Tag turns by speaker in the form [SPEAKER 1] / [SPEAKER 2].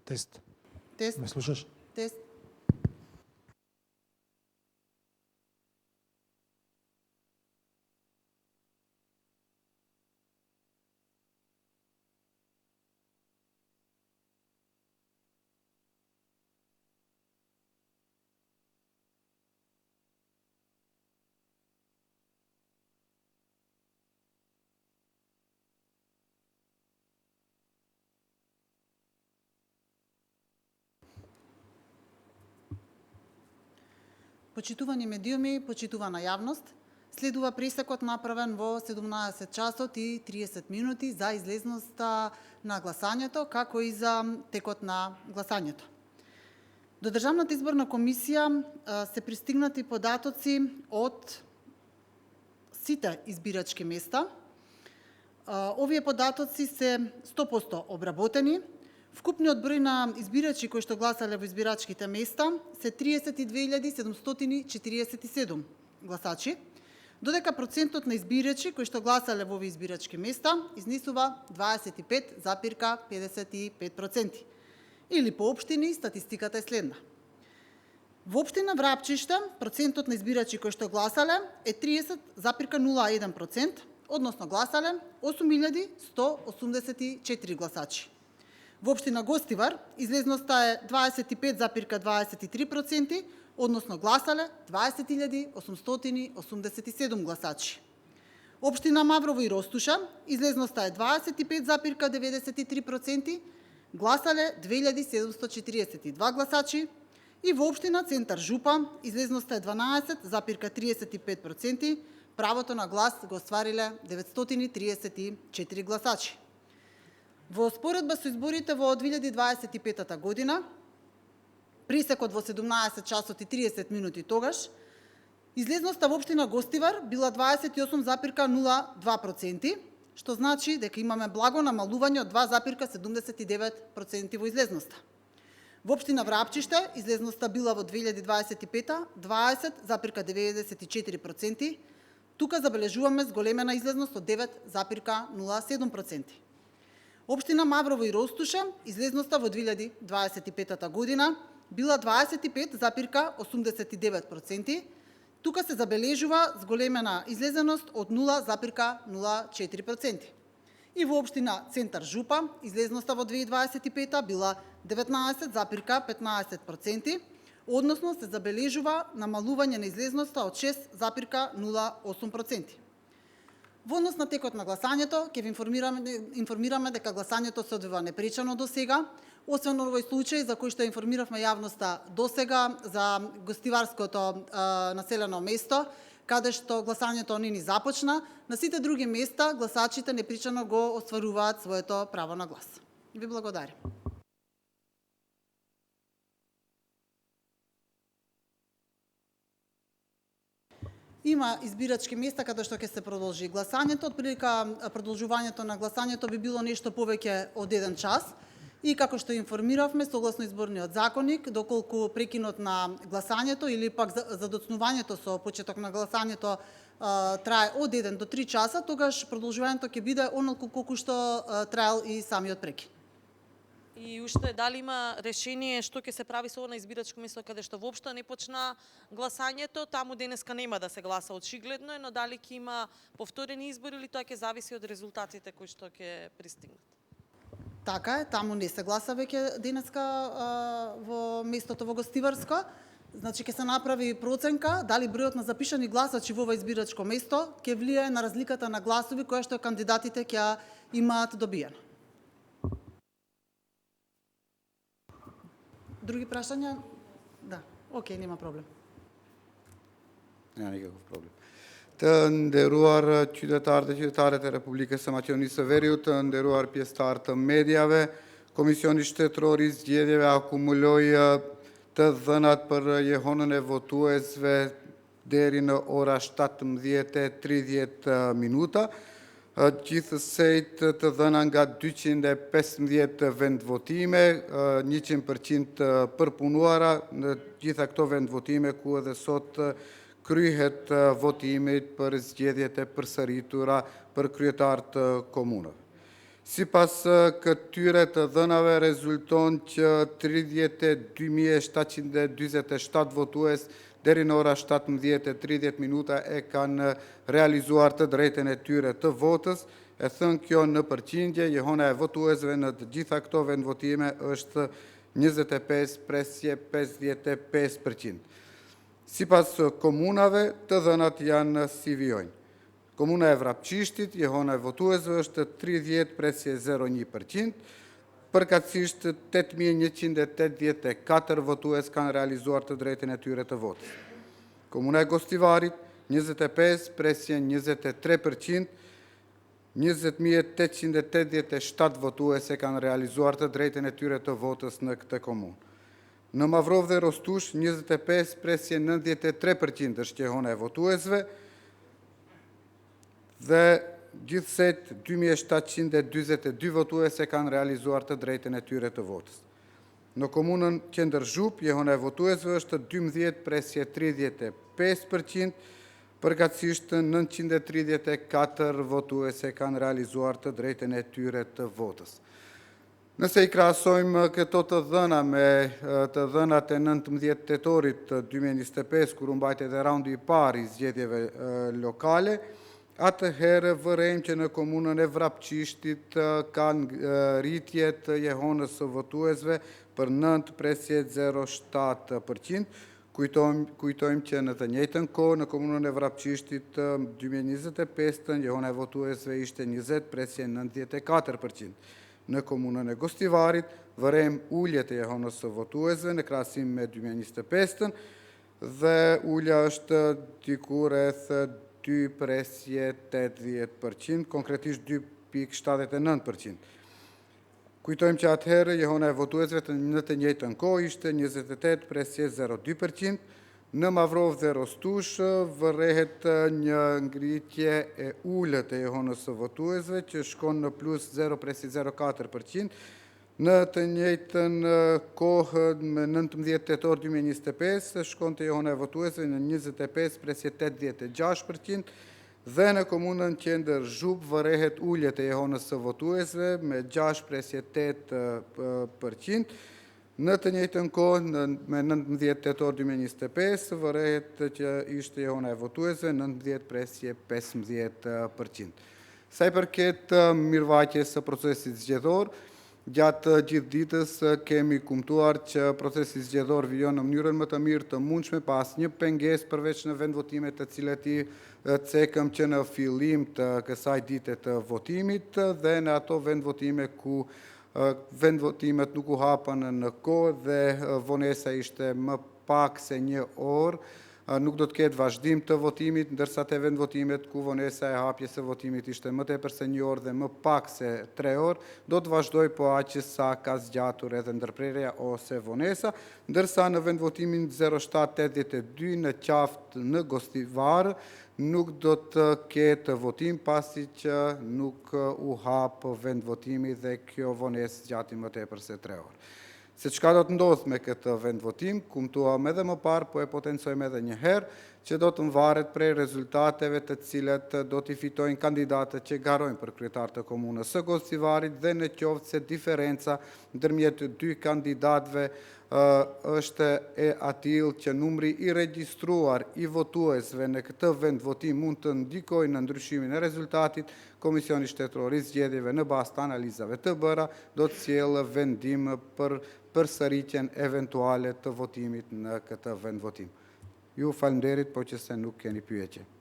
[SPEAKER 1] Тест.
[SPEAKER 2] Тест.
[SPEAKER 1] Ме слушаш?
[SPEAKER 2] Тест. Почитувани медиуми, почитувана јавност, следува пресекот направен во 17 часот и 30 минути за излезноста на гласањето, како и за текот на гласањето. До Државната изборна комисија се пристигнати податоци од сите избирачки места. Овие податоци се 100% обработени. Вкупниот број на избирачи кои што гласале во избирачките места се 32.747 гласачи, додека процентот на избирачи кои што гласале во овие избирачки места изнесува 25,55%. Или по општини статистиката е следна. Во општина Врапчиште процентот на избирачи кои што гласале е 30,01%, односно гласале 8.184 гласачи. Во општина Гостивар излезноста е 25,23%, односно гласале 20.887 гласачи. Општина Маврово и Ростуша излезноста е 25,93%, гласале 2.742 гласачи, и во општина Центар Жупа излезноста е 12,35%, правото на глас го оствариле 934 гласачи. Во споредба со изборите во 2025 година, пресекот во 17 часот и 30 минути тогаш, излезноста во општина Гостивар била 28,02%, што значи дека имаме благо намалување од 2,79% во излезноста. Во општина Врапчиште излезноста била во 2025 20,94%, тука забележуваме зголемена излезност од 9,07%. Општина Маврово и Ростуша излезноста во 2025 година била 25,89%, тука се забележува зголемена излезеност од 0,04%. И во општина Центар Жупа излезноста во 2025 била 19,15%, односно се забележува намалување на излезноста од 6,08%. Во однос на текот на гласањето, ќе ви информираме дека гласањето се одвива непречано до сега, освен овој случај за кој што информиравме јавноста до сега за Гостиварското населено место, каде што гласањето не ни започна, на сите други места гласачите непречано го остваруваат своето право на глас. Ви благодарам. Има избирачки места каде што ќе се продолжи гласањето. Отприлика продолжувањето на гласањето би било нешто повеќе од 1 час. И како што информиравме, согласно изборниот законник, доколку прекинот на гласањето или пак задоцнувањето со почеток на гласањето трае од 1 до 3 часа, тогаш продолжувањето ќе биде онолку колку што траел и самиот прекин.
[SPEAKER 3] И уште дали има решение што ќе се прави со она избирачко место каде што воопшто не почна гласањето, таму денеска нема да се гласа очигледно е, но дали ќе има повторени избори или тоа ќе зависи од резултатите кои што ќе пристигнат?
[SPEAKER 2] Така е, таму не се гласа веќе денеска во местото во Гостиварско. Значи ќе се направи проценка дали бројот на запишани гласачи во ова избирачко место ќе влијае на разликата на гласови која што кандидатите ќе имаат добиено. Други прашања? Да, окей, нема проблем.
[SPEAKER 4] Нема никаков проблем. Të nderuar qytetarë dhe qytetaret e Republikës së Maqedonisë së Veriut, të nderuar pjesëtarë të mediave, Komisioni Shtetëror i Zgjedhjeve akumuloi të dhënat për jehonën e votuesve deri në ora 17:30 minuta. Gjithsej të dhëna nga 215 vendvotime, 100% përpunuara në gjitha këto vendvotime ku edhe sot kryhet votimit për zgjedhjet e përsëritura për kryetarët të komunave. Sipas këtyre të dhënave rezulton që 32.727 votues deri në ora 17:30 minuta e kanë realizuar të drejtën e tyre të votës. E thënë kjo në përqindje, jehona e votuesve në të gjitha këto vendvotime është 25,55%. Sipas komunave, të dhënat janë si vijojnë. Komuna e Vrapçishtit, jehona e votuesve është 30,01%, përkatësisht 8.184 votues kanë realizuar të drejtën e tyre të votës. Komuna e Gostivarit, 25,23%, 20.887 votues e kanë realizuar të drejtën e tyre të votës në këtë komunë. Në Mavrov dhe Rostush, 25,93% është jehona e votuesve, dhe gjithsej 2.742 votues e kanë realizuar të drejtën e tyre të votës. Në komunën Qendër Zhup, jehona e votuesve është 12,35%, përkatësisht 934 votues e kanë realizuar të drejtën e tyre të votës. Nëse i krahasojmë këto të dhëna me të dhënat e 19 tetorit 2025, kur u mbajti edhe raundi i parë i zgjedhjeve lokale, atëherë vërejmë që në komunën e Vrapçishtit kanë rritje të jehonës së votuesve për 9,07%. Kujtojmë që në të njëjtën kohë në komunën e Vrapçishtit 2025 jehona e votuesve ishte 20,94%. Në komunën e Gostivarit vërejmë ulje të jehonës së votuesve në krahasim me 2025 dhe ulja është diku rreth 2,80%, konkretisht 2,79%. Kujtojmë që atëherë jehona e votuesve në të njëjtën kohë ishte 28,02%. Në Mavrov dhe Rostush vërrehet një ngritje e ulët e jehonës së votuesve që shkon në plus 0,04%. Në të njëjtën kohë me 19 tetor 2025 shkon të jehona e votuesve në 25,86% dhe në komunën Qendër Zhup vërehet ulje të jehonës së votuesve me 6,8%. Në të njëjtën kohë me 19 tetor 2025 vërehet që ishte jehona e votuesve 19,15%. Sa i përket mirëvajtjes së procesit zgjedhor, gjatë gjithë ditës kemi kumtuar që procesi zgjedhor vijon në mënyrën më të mirë të mundshme pas një pengesë përveç në vendvotimet të cilat i cekëm që në fillim të kësaj dite të votimit dhe në ato vendvotime ku vendvotimet nuk u hapën në kohë dhe vonesa ishte më pak se një orë, nuk do të ketë vazhdim të votimit, ndërsa te vendvotimet ku vonesa e hapjes së votimit ishte më tepër se një orë dhe më pak se 3 orë, do të vazhdoj po aq sa ka zgjatur edhe ndërprerja ose vonesa, ndërsa në vendvotimin 0782 në qaftë në Gostivar nuk do të ketë votim pasi që nuk u hap vendvotimi dhe kjo vonesë zgjati më tepër se 3 orë. Se çka do të ndodhë me këtë vendvotim, kumtuam edhe më parë, po e potencojmë edhe një herë, që do të varet prej rezultateve të cilat do t'i fitojnë kandidatët që garojnë për kryetar të komunës së Gostivarit dhe në qoftë se diferenca ndërmjet dy kandidatëve është e atill që numri i regjistruar i votuesve në këtë vendvotim mund të ndikojë në ndryshimin e rezultatit, Komisioni Shtetëror i Zgjedhjeve në bazë të analizave të bëra do të sjellë vendim për përsëritjen eventuale të votimit në këtë vendvotim. Ju falenderit, po që se nuk keni pyetje.